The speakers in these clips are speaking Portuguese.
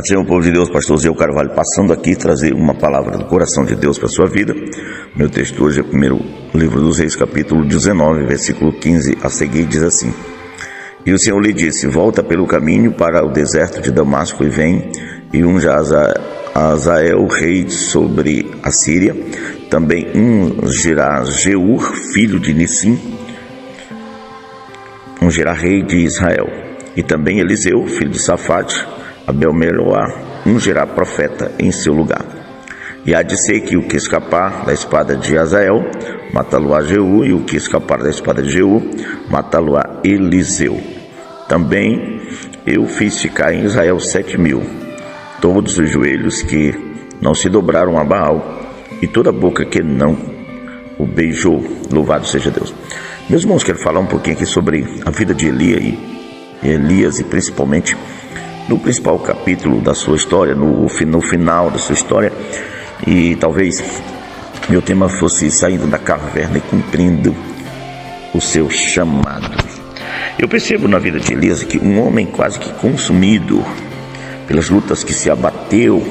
Senhor, povo de Deus, pastor Zé Carvalho, passando aqui trazer uma palavra do coração de Deus para a sua vida. Meu texto hoje é o primeiro livro dos Reis, capítulo 19, versículo 15 a seguir, diz assim: E o Senhor lhe disse: volta pelo caminho para o deserto de Damasco e vem, e unja Azael, rei sobre a Síria. Também ungirá Jeú, filho de Nissim, ungirá rei de Israel. E também Eliseu, filho de Safate, Abel-Meroá, ungirá profeta em seu lugar. E há de ser que o que escapar da espada de Azael, matá-lo-á Jeú, e o que escapar da espada de Jeú, matá-lo-á Eliseu. Também eu fiz ficar em Israel 7.000, todos os joelhos que não se dobraram a Baal, e toda a boca que não o beijou. Louvado seja Deus. Meus irmãos, quero falar um pouquinho aqui sobre a vida de Elias, e principalmente no principal capítulo da sua história, no final da sua história. E talvez meu tema fosse saindo da caverna e cumprindo o seu chamado. Eu percebo na vida de Elias que um homem quase que consumido pelas lutas que se abateu,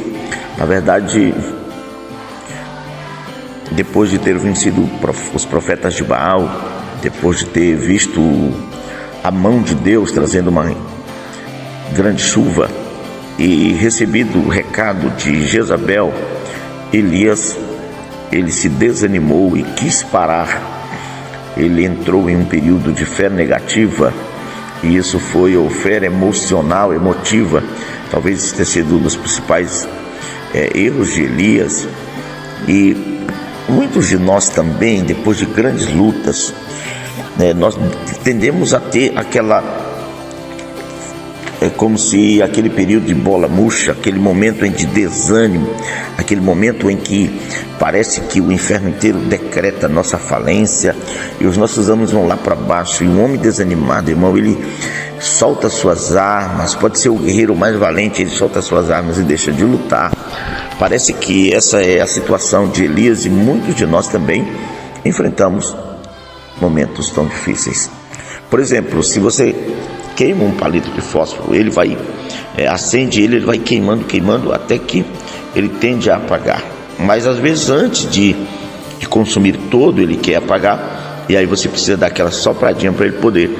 na verdade, depois de ter vencido os profetas de Baal, depois de ter visto a mão de Deus trazendo uma grande chuva e recebido o recado de Jezabel, Elias, ele se desanimou e quis parar. Ele entrou em um período de fé negativa, e isso foi a fé emocional, emotiva. Talvez tenha sido um dos principais erros de Elias. E muitos de nós também, depois de grandes lutas, nós tendemos a ter aquela... É como se aquele período de bola murcha, aquele momento de desânimo, aquele momento em que parece que o inferno inteiro decreta nossa falência e os nossos ânimos vão lá para baixo. E um homem desanimado, irmão, ele solta suas armas. Pode ser o guerreiro mais valente, ele solta suas armas e deixa de lutar. Parece que essa é a situação de Elias, e muitos de nós também enfrentamos momentos tão difíceis. Por exemplo, se você queima um palito de fósforo, ele vai, acende ele vai queimando até que ele tende a apagar. Mas às vezes antes de consumir todo, ele quer apagar, e aí você precisa dar aquela sopradinha para ele poder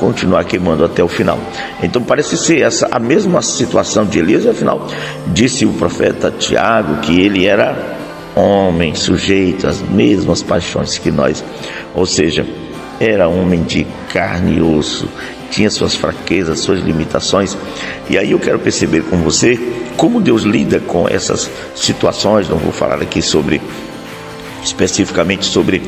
continuar queimando até o final. Então parece ser essa a mesma situação de Elias. Afinal, disse o profeta Tiago que ele era homem sujeito às mesmas paixões que nós, ou seja, era homem de carne e osso, tinha suas fraquezas, suas limitações. E aí eu quero perceber com você como Deus lida com essas situações. Não vou falar aqui especificamente sobre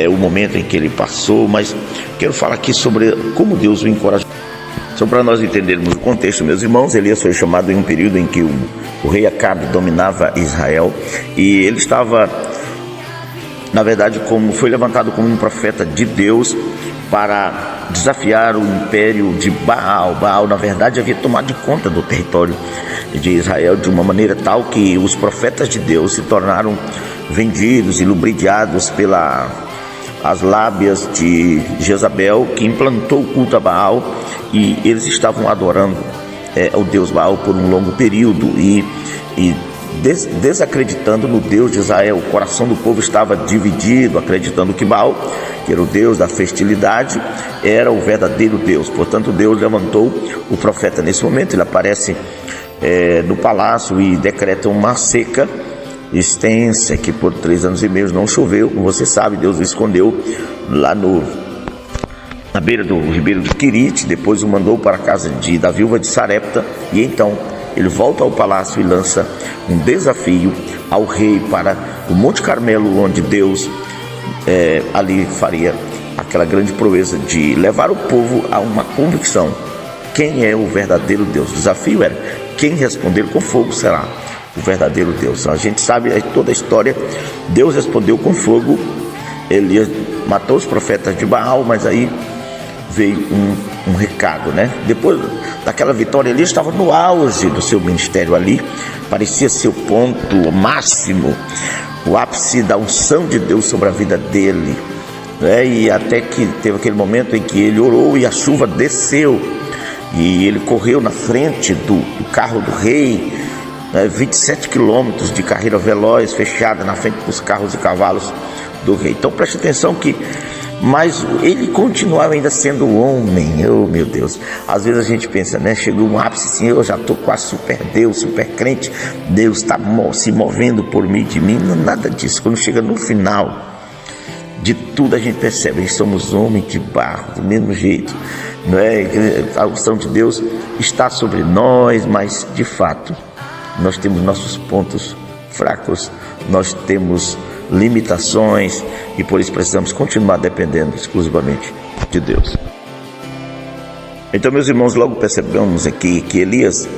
o momento em que ele passou, mas quero falar aqui sobre como Deus o encorajou. Só para nós entendermos o contexto, meus irmãos, Elias foi chamado em um período em que o rei Acabe dominava Israel, e ele estava, na verdade, foi levantado como um profeta de Deus para desafiar o império de Baal. Baal, na verdade, havia tomado de conta do território de Israel de uma maneira tal que os profetas de Deus se tornaram vendidos e lubrificados pelas lábias de Jezabel, que implantou o culto a Baal, e eles estavam adorando o Deus Baal por um longo período e desacreditando no Deus de Israel. O coração do povo estava dividido, acreditando que Baal, que era o Deus da fertilidade, era o verdadeiro Deus. Portanto, Deus levantou o profeta nesse momento. Ele aparece no palácio e decreta uma seca extensa, que por 3 anos e meio não choveu. Como você sabe, Deus o escondeu lá na beira do ribeiro de Querite. Depois o mandou para a casa da viúva de Sarepta, e então ele volta ao palácio e lança um desafio ao rei para o Monte Carmelo, onde Deus ali faria aquela grande proeza de levar o povo a uma convicção: quem é o verdadeiro Deus? O desafio era: quem responder com fogo será o verdadeiro Deus. A gente sabe toda a história. Deus respondeu com fogo. Elias matou os profetas de Baal, mas aí veio um recado, Depois daquela vitória, Elias estava no auge do seu ministério ali, parecia ser o ponto máximo, o ápice da unção de Deus sobre a vida dele, E até que teve aquele momento em que ele orou e a chuva desceu, e ele correu na frente do carro do rei, 27 quilômetros de carreira veloz, fechada na frente dos carros e cavalos do rei. Então preste atenção mas ele continuava ainda sendo homem. Oh meu Deus, às vezes a gente pensa, né, chegou um ápice assim, eu já estou quase super Deus, super crente, Deus está se movendo por mim, de mim. Não, nada disso. Quando chega no final de tudo, a gente percebe que somos homens de barro, do mesmo jeito, não é? A unção de Deus está sobre nós, mas de fato nós temos nossos pontos fracos, nós temos limitações, e por isso precisamos continuar dependendo exclusivamente de Deus. Então, meus irmãos, logo percebemos aqui que Elias,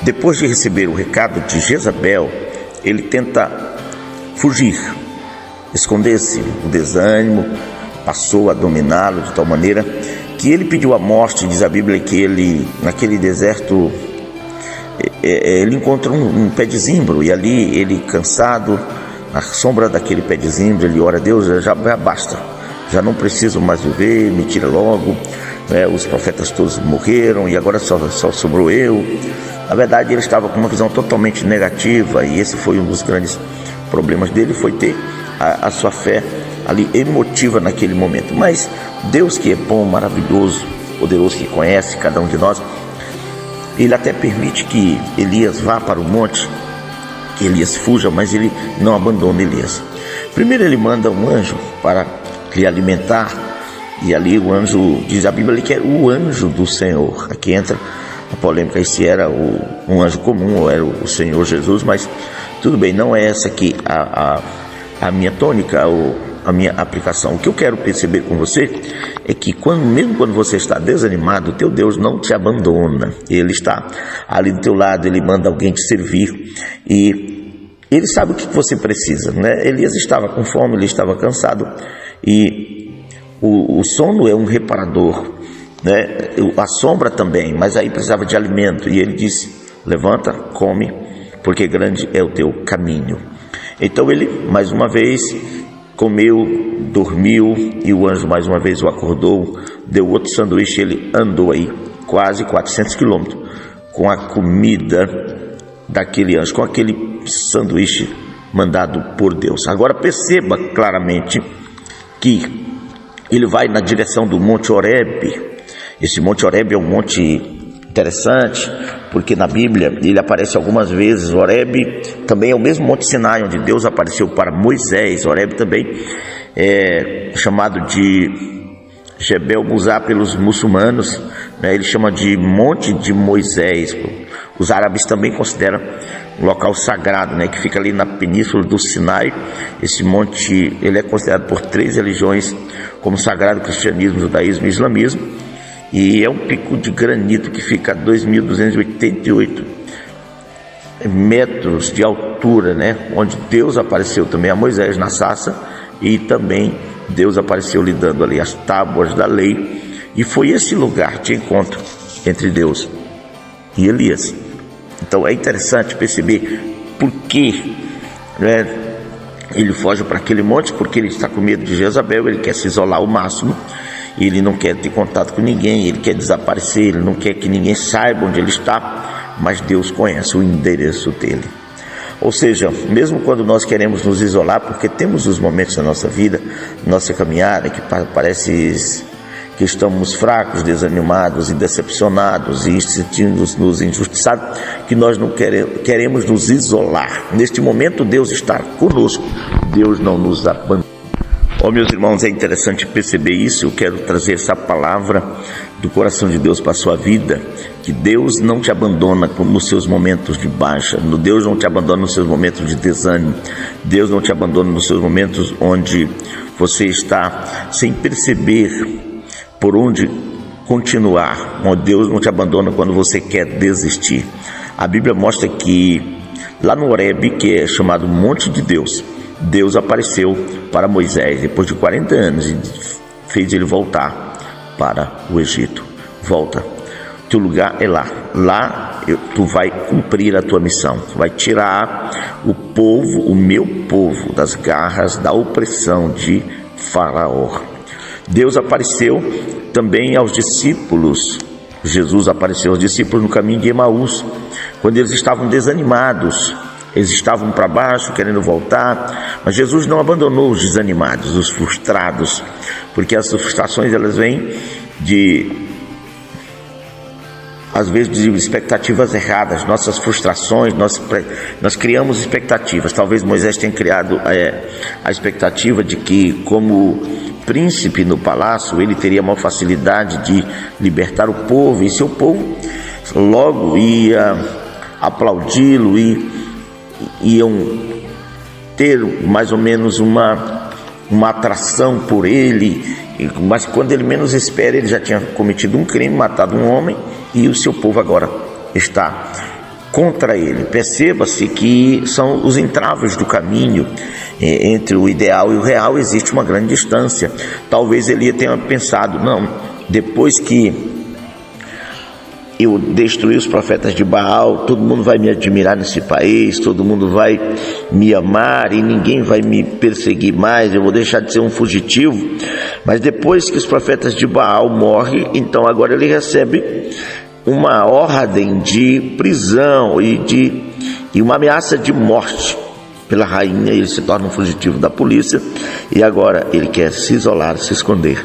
depois de receber o recado de Jezabel, ele tenta fugir, esconder-se. O desânimo passou a dominá-lo de tal maneira que ele pediu a morte. Diz a Bíblia que ele, naquele deserto, ele encontra um pé de zimbro, e ali ele, cansado, na sombra daquele pé de zimbro, ele ora a Deus: já basta, já não preciso mais viver, me tira logo, os profetas todos morreram e agora só sobrou eu. Na verdade, ele estava com uma visão totalmente negativa, e esse foi um dos grandes problemas dele, foi ter a sua fé ali emotiva naquele momento. Mas Deus, que é bom, maravilhoso, poderoso, que conhece cada um de nós, ele até permite que Elias vá para o monte, que Elias fuja, mas ele não abandona Elias. Primeiro ele manda um anjo para lhe alimentar, e ali o anjo, diz a Bíblia que era o anjo do Senhor. Aqui entra a polêmica se era um anjo comum ou era o Senhor Jesus, mas tudo bem, não é essa aqui a minha tônica ou a minha aplicação. O que eu quero perceber com você é que mesmo quando você está desanimado, o teu Deus não te abandona. Ele está ali do teu lado, ele manda alguém te servir, e ele sabe o que você precisa, né? Elias estava com fome, ele estava cansado, e o sono é um reparador, né? A sombra também, mas aí precisava de alimento, e ele disse: levanta, come, porque grande é o teu caminho. Então ele, mais uma vez, comeu, dormiu, e o anjo mais uma vez o acordou, deu outro sanduíche. Ele andou aí quase 400 quilômetros com a comida daquele anjo, com aquele sanduíche mandado por Deus. Agora perceba claramente que ele vai na direção do Monte Horebe. Esse Monte Horebe é um monte interessante, porque na Bíblia ele aparece algumas vezes. Horebe também é o mesmo Monte Sinai onde Deus apareceu para Moisés. Horebe também é chamado de Jebel Musá pelos muçulmanos, né? Ele chama de Monte de Moisés. Os árabes também consideram um local sagrado, né? Que fica ali na península do Sinai. Esse monte, ele é considerado por 3 religiões como sagrado: cristianismo, judaísmo e islamismo. E é um pico de granito que fica a 2.288 metros de altura, né? Onde Deus apareceu também a Moisés na sarça, e também Deus apareceu lhe dando ali as tábuas da lei. E foi esse lugar de encontro entre Deus e Elias. Então é interessante perceber por que, né, ele foge para aquele monte, porque ele está com medo de Jezabel, ele quer se isolar ao máximo. Ele não quer ter contato com ninguém, ele quer desaparecer, ele não quer que ninguém saiba onde ele está, mas Deus conhece o endereço dele. Ou seja, mesmo quando nós queremos nos isolar, porque temos os momentos da nossa vida, nossa caminhada, que parece que estamos fracos, desanimados e decepcionados e sentindo-nos injustiçados, que nós não queremos nos isolar. Neste momento Deus está conosco, Deus não nos abandona. Meus irmãos, é interessante perceber isso. Eu quero trazer essa palavra do coração de Deus para a sua vida, que Deus não te abandona nos seus momentos de baixa, Deus não te abandona nos seus momentos de desânimo, Deus não te abandona nos seus momentos onde você está sem perceber por onde continuar. Deus não te abandona quando você quer desistir. A Bíblia mostra que lá no Horebe, que é chamado Monte de Deus, Deus apareceu para Moisés depois de 40 anos e fez ele voltar para o Egito. Volta, teu lugar é lá. Lá tu vai cumprir a tua missão. Tu vai tirar o povo, o meu povo, das garras da opressão de Faraó. Deus apareceu também aos discípulos. Jesus apareceu aos discípulos no caminho de Emaús, quando eles estavam desanimados, eles estavam para baixo, querendo voltar, mas Jesus não abandonou os desanimados, os frustrados, porque as frustrações elas vêm às vezes de expectativas erradas, nossas frustrações, nós criamos expectativas. Talvez Moisés tenha criado a expectativa de que, como príncipe no palácio, ele teria uma facilidade de libertar o povo, e seu povo logo ia aplaudi-lo e iam ter mais ou menos uma atração por ele, mas quando ele menos espera, ele já tinha cometido um crime, matado um homem, e o seu povo agora está contra ele. Perceba-se que são os entraves do caminho. Entre o ideal e o real existe uma grande distância. Talvez ele tenha pensado, não, depois que eu destruir os profetas de Baal, todo mundo vai me admirar nesse país, todo mundo vai me amar e ninguém vai me perseguir mais, eu vou deixar de ser um fugitivo. Mas depois que os profetas de Baal morrem, então agora ele recebe uma ordem de prisão e uma ameaça de morte pela rainha. Ele se torna um fugitivo da polícia e agora ele quer se isolar, se esconder,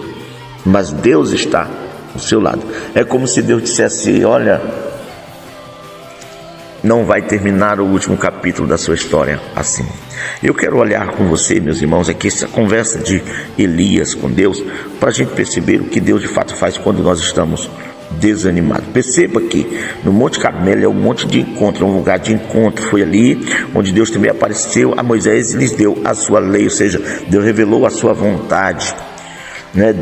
mas Deus está ao seu lado. É como se Deus dissesse: olha, não vai terminar o último capítulo da sua história assim. Eu quero olhar com você, meus irmãos, aqui essa conversa de Elias com Deus, para a gente perceber o que Deus de fato faz quando nós estamos desanimados. Perceba que no Monte Carmelo é um monte de encontro, é um lugar de encontro. Foi ali onde Deus também apareceu a Moisés e lhes deu a sua lei, ou seja, Deus revelou a sua vontade.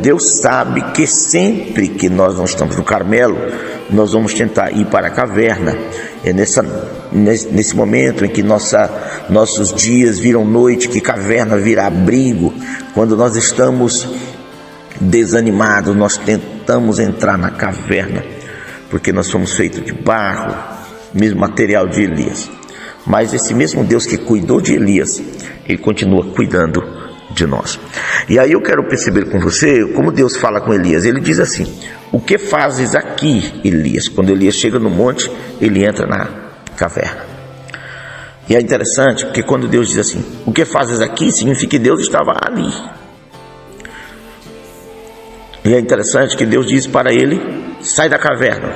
Deus sabe que sempre que nós não estamos no Carmelo, nós vamos tentar ir para a caverna. É nesse momento em que nossos dias viram noite, que caverna vira abrigo. Quando nós estamos desanimados, nós tentamos entrar na caverna, porque nós somos feitos de barro, mesmo material de Elias. Mas esse mesmo Deus que cuidou de Elias, ele continua cuidando de nós. E aí eu quero perceber com você como Deus fala com Elias. Ele diz assim: o que fazes aqui, Elias? Quando Elias chega no monte, ele entra na caverna. E é interessante porque quando Deus diz assim, o que fazes aqui, significa que Deus estava ali. E é interessante que Deus diz para ele: sai da caverna,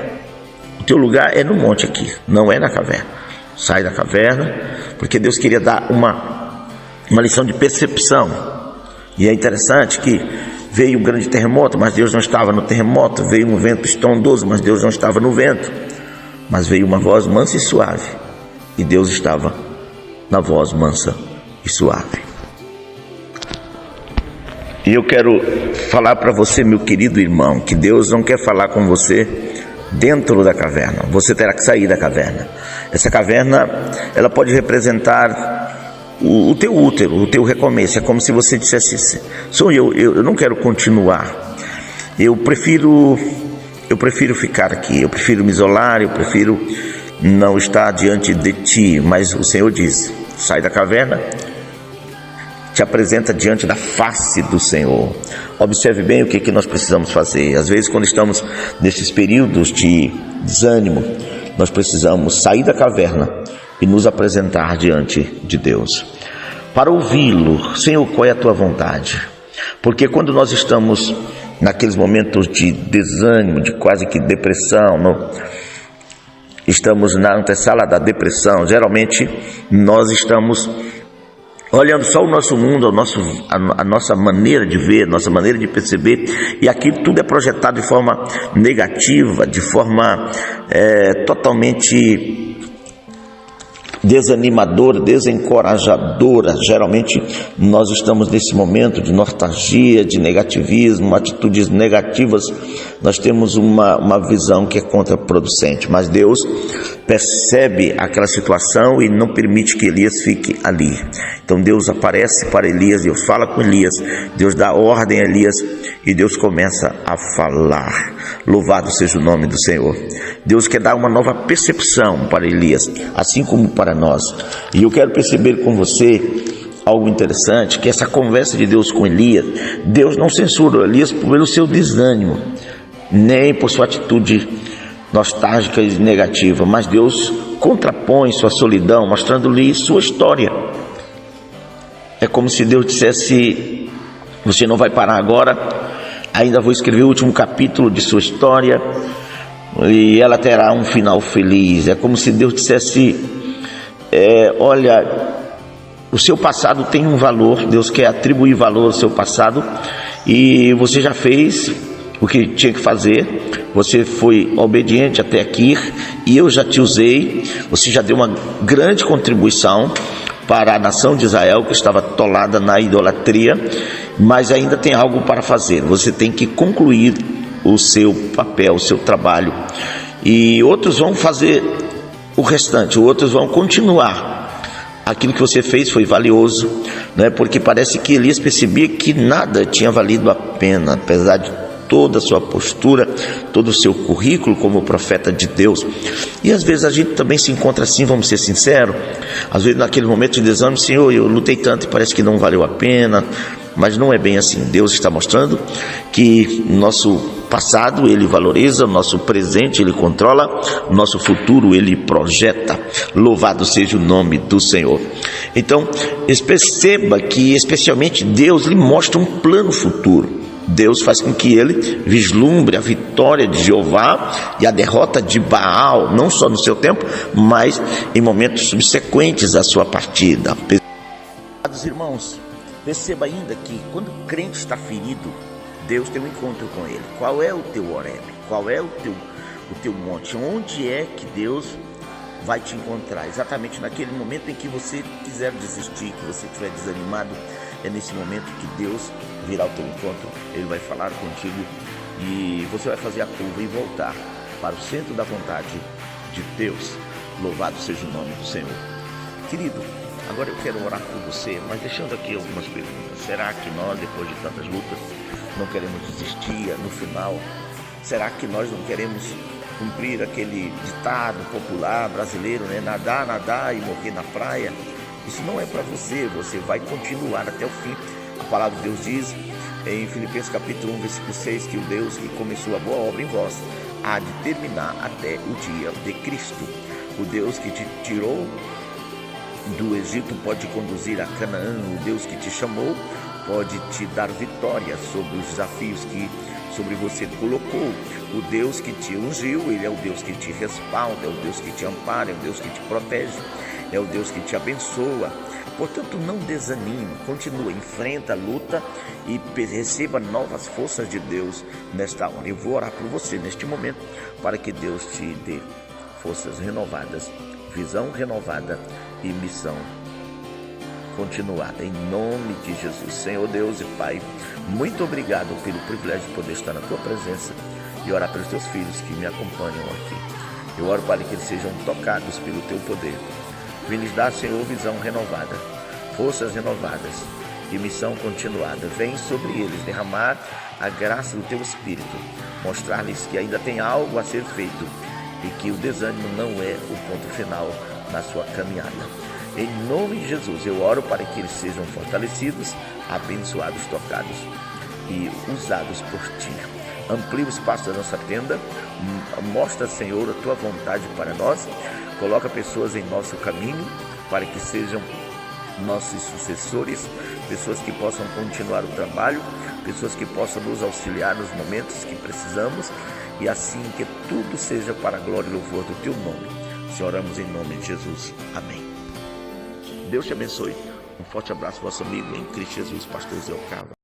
o teu lugar é no monte aqui, não é na caverna. Sai da caverna, porque Deus queria dar uma lição de percepção. E é interessante que veio um grande terremoto, mas Deus não estava no terremoto. Veio um vento estrondoso, mas Deus não estava no vento. Mas veio uma voz mansa e suave, e Deus estava na voz mansa e suave. E eu quero falar para você, meu querido irmão, que Deus não quer falar com você dentro da caverna. Você terá que sair da caverna. Essa caverna, ela pode representar o teu útero, o teu recomeço. É como se você dissesse: sou eu não quero continuar. Eu prefiro ficar aqui, eu prefiro me isolar, eu prefiro não estar diante de ti. Mas o Senhor diz: sai da caverna, te apresenta diante da face do Senhor. Observe bem o que nós precisamos fazer. Às vezes, quando estamos nesses períodos de desânimo, nós precisamos sair da caverna e nos apresentar diante de Deus para ouvi-lo. Senhor, qual é a tua vontade? Porque quando nós estamos naqueles momentos de desânimo, de quase que depressão, estamos na antessala da depressão, geralmente nós estamos olhando só o nosso mundo, a nossa maneira de ver, a nossa maneira de perceber, e aquilo tudo é projetado de forma negativa, de forma totalmente desanimadora, desencorajadora. Geralmente nós estamos nesse momento de nostalgia, de negativismo, atitudes negativas. Nós temos uma visão que é contraproducente, mas Deus percebe aquela situação e não permite que Elias fique ali. Então Deus aparece para Elias, Deus fala com Elias, Deus dá ordem a Elias e Deus começa a falar. Louvado seja o nome do Senhor. Deus quer dar uma nova percepção para Elias, assim como para nós. E eu quero perceber com você algo interessante, que essa conversa de Deus com Elias, Deus não censura Elias pelo seu desânimo, nem por sua atitude nostálgica e negativa, mas Deus contrapõe sua solidão, mostrando-lhe sua história. É como se Deus dissesse: você não vai parar agora, ainda vou escrever o último capítulo de sua história e ela terá um final feliz. É como se Deus dissesse: olha, o seu passado tem um valor, Deus quer atribuir valor ao seu passado, e você já fez o que tinha que fazer, você foi obediente até aqui, e eu já te usei, você já deu uma grande contribuição para a nação de Israel, que estava atolada na idolatria, mas ainda tem algo para fazer. Você tem que concluir o seu papel, o seu trabalho, e outros vão fazer o restante, outros vão continuar. Aquilo que você fez foi valioso, né? Porque parece que Elias percebia que nada tinha valido a pena, apesar de toda a sua postura, todo o seu currículo como profeta de Deus. E às vezes a gente também se encontra assim, vamos ser sinceros, às vezes naquele momento de desânimo: Senhor, eu lutei tanto e parece que não valeu a pena. Mas não é bem assim. Deus está mostrando que nosso passado Ele valoriza, nosso presente Ele controla, nosso futuro Ele projeta. Louvado seja o nome do Senhor. Então, perceba que especialmente Deus lhe mostra um plano futuro. Deus faz com que ele vislumbre a vitória de Jeová e a derrota de Baal, não só no seu tempo, mas em momentos subsequentes à sua partida. Irmãos, perceba ainda que quando o crente está ferido, Deus tem um encontro com ele. Qual é o teu Horebe? Qual é o teu monte? Onde é que Deus vai te encontrar? Exatamente naquele momento em que você quiser desistir, que você estiver desanimado, é nesse momento que Deus virá ao teu encontro. Ele vai falar contigo e você vai fazer a curva e voltar para o centro da vontade de Deus. Louvado seja o nome do Senhor. Querido, agora eu quero orar por você, mas deixando aqui algumas perguntas. Será que nós, depois de tantas lutas, não queremos desistir no final? Será que nós não queremos cumprir aquele ditado popular brasileiro, né? Nadar, nadar e morrer na praia? Isso não é para você, você vai continuar até o fim. A palavra de Deus diz em Filipenses capítulo 1, versículo 6, que o Deus que começou a boa obra em vós há de terminar até o dia de Cristo. O Deus que te tirou do Egito pode te conduzir a Canaã. O Deus que te chamou pode te dar vitória sobre os desafios que sobre você colocou. O Deus que te ungiu, Ele é o Deus que te respalda, é o Deus que te ampara, é o Deus que te protege, é o Deus que te abençoa. Portanto, não desanime, continua, enfrenta a luta e receba novas forças de Deus nesta hora. Eu vou orar por você neste momento para que Deus te dê forças renovadas, visão renovada e missão continuada, em nome de Jesus. Senhor Deus e Pai, muito obrigado pelo privilégio de poder estar na Tua presença e orar pelos Teus filhos que me acompanham aqui. Eu oro para que eles sejam tocados pelo Teu poder. Vem lhes dar, Senhor, visão renovada, forças renovadas e missão continuada. Vem sobre eles derramar a graça do Teu Espírito, mostrar-lhes que ainda tem algo a ser feito e que o desânimo não é o ponto final na sua caminhada. Em nome de Jesus, eu oro para que eles sejam fortalecidos, abençoados, tocados e usados por Ti. Amplia o espaço da nossa tenda, mostra, Senhor, a Tua vontade para nós, coloca pessoas em nosso caminho para que sejam nossos sucessores, pessoas que possam continuar o trabalho, pessoas que possam nos auxiliar nos momentos que precisamos, e assim que tudo seja para a glória e louvor do Teu nome. Se oramos em nome de Jesus. Amém. Deus te abençoe. Um forte abraço, vosso amigo em Cristo Jesus, pastor Zé Ocava.